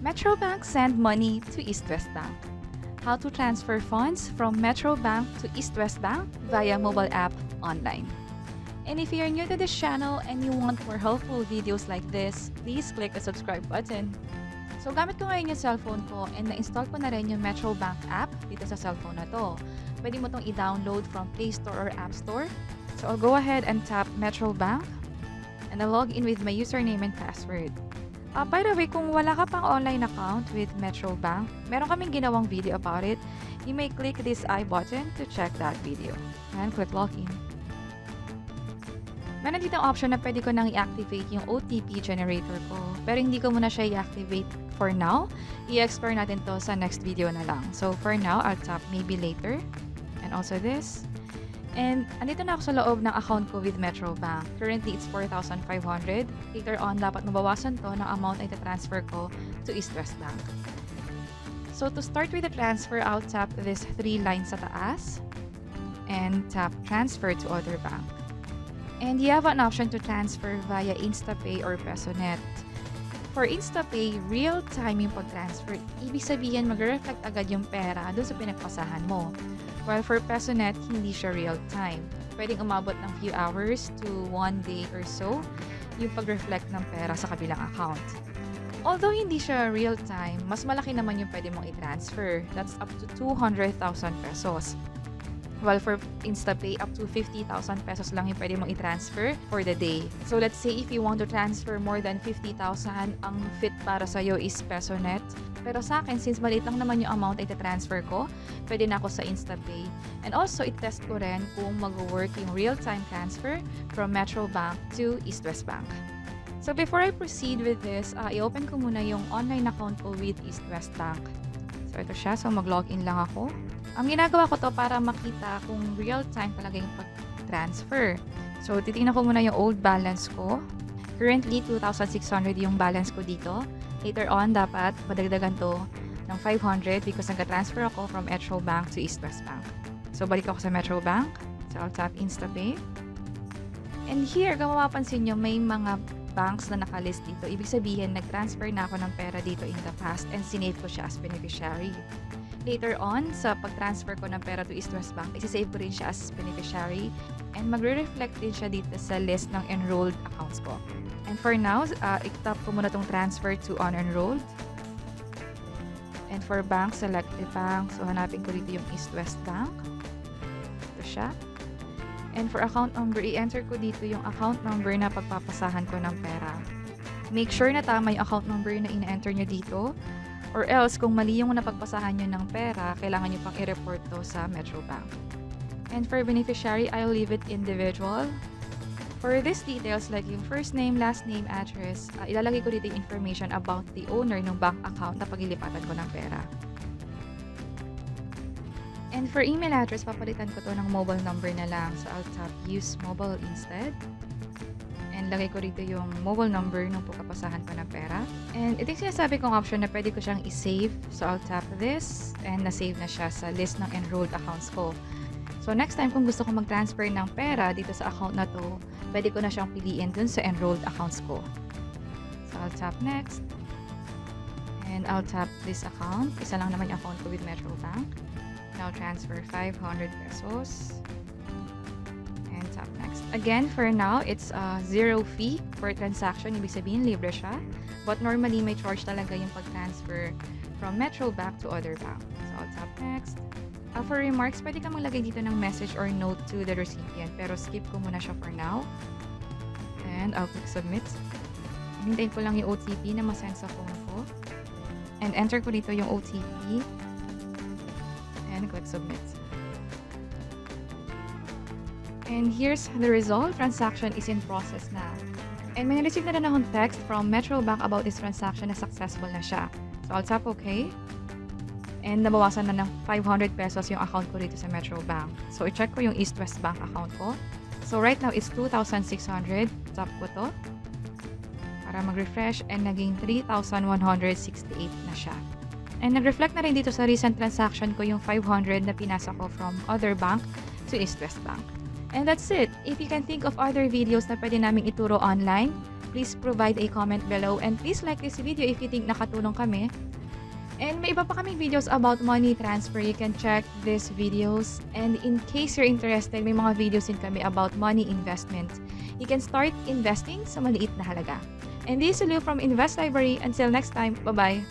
Metrobank send money to Eastwest Bank. How to transfer funds from Metrobank to Eastwest Bank via mobile app online. And if you're new to this channel and you want more helpful videos like this, please click the subscribe button. So gamit ko ngayon yung cellphone ko and na-install ko na rin yung Metrobank app dito sa cellphone na to. Pwede mo tong i-download from Play Store or App Store. So I'll go ahead and tap Metrobank and I'll log in with my username and password. By the way, kung wala ka pang online account with Metrobank, meron kaming ginawang video about it. You may click this I button to check that video. And click login. Meron dito ang option na pwede ko nang i-activate yung OTP generator ko. Pero hindi ko muna siya i-activate for now. I-explore natin to sa next video na lang. So for now, I'll tap maybe later. And also this. And andito na ako sa loob ng account ko with Metrobank. Currently, it's 4,500. Later on, dapat mabawasan to ng amount na ita-transfer ko to Eastwest Bank. So to start with the transfer, I'll tap this 3 lines sa taas and tap transfer to other bank. And you have an option to transfer via InstaPay or PesoNet. For InstaPay, real-time yung pag-transfer. Ibig sabihin, mag-reflect agad yung pera doon sa pinagpasahan mo. While for PesoNet, hindi siya real-time. Pwedeng umabot ng few hours to 1 day or so yung pag-reflect ng pera sa kabilang account. Although hindi siya real-time, mas malaki naman yung pwede mong i-transfer. That's up to 200,000 pesos. While for InstaPay, up to 50,000 pesos lang yung pwede mong i-transfer for the day. So let's say if you want to transfer more than 50,000, ang fit para sa'yo is PesoNet. Pero sa akin, since maliit lang naman yung amount ay transfer ko, pwede na ako sa InstaPay. And also, i-test ko rin kung mag-work yung real-time transfer from Metrobank to Eastwest Bank. So before I proceed with this, i-open ko muna yung online account ko with Eastwest Bank. So ito siya. So mag-login lang ako. Ang ginagawa ko to para makita kung real-time talaga yung pag-transfer. So titingnan ko muna yung old balance ko. Currently, 2,600 yung balance ko dito. Later on, dapat madagdagan to ng 500 because nag-transfer ako from Metrobank to Eastwest Bank. So balik ako sa Metrobank. So I'll tap InstaPay. And here, kung mapapansin nyo, may mga banks na nakalist dito. Ibig sabihin, nag-transfer na ako ng pera dito in the past and sinave ko siya as beneficiary. Later on, sa pag-transfer ko ng pera to Eastwest Bank, isi-save ko rin siya as beneficiary and magre-reflect din siya dito sa list ng enrolled accounts ko. And for now, i-tap ko muna itong transfer to unenrolled. And for bank, select the bank. So hanapin ko dito yung Eastwest Bank. Ito siya. And for account number, i-enter ko dito yung account number na pagpapasahan ko ng pera. Make sure na tama yung account number na ina-enter nyo dito. Or else, kung mali yung napagpasahan nyo ng pera, kailangan nyo pang i-report to sa Metrobank. And for beneficiary, I'll leave it individual. For these details, like yung first name, last name, address, ilalagay ko dito yung information about the owner ng bank account na pagilipatan ko ng pera. And for email address, papalitan ko to ng mobile number na lang. So I'll tap use mobile instead. And lagay ko dito yung mobile number nung pagpapasahan ko ng pera. And ito yung sinasabi kong option na pwede ko siyang i-save. So I'll tap this and na-save na siya sa list ng enrolled accounts ko. So next time kung gusto ko mag-transfer ng pera dito sa account na to, pwede ko na siyang piliin dun sa enrolled accounts ko. So I'll tap next. And I'll tap this account. Isa lang naman yung account ko with Metrobank. Now transfer 500 pesos. And tap next. Again, for now, it's zero fee per transaction. Ibig sabihin, libre siya. But normally, may charge talaga yung pag-transfer from Metrobank to other bank. So I'll tap next. For remarks, pwede ka maglagay dito ng message or note to the recipient. Pero skip ko muna siya for now. And I'll click submit. Hintayin ko lang yung OTP na masend sa phone ko. And enter ko dito yung OTP. And click submit. And here's the result. Transaction is in process now. And may na-receive na rin akong text from Metrobank about this transaction na successful na siya. So I'll tap OK. And nabawasan na ng 500 pesos yung account ko dito sa Metrobank. So i-check ko yung Eastwest Bank account ko. So right now it's 2,600. Tap ko to para mag-refresh and naging 3,168 na siya. And nag-reflect na rin dito sa recent transaction ko yung 500 na pinasa ko from other bank to Eastwest Bank. And that's it. If you can think of other videos na pwede naming ituro online, please provide a comment below and please like this video if you think nakatulong kami. And may iba pa kaming videos about money transfer. You can check these videos. And in case you're interested, may mga videos din kami about money investment. You can start investing sa maliit na halaga. And this is Lou from Invest Library. Until next time, bye-bye!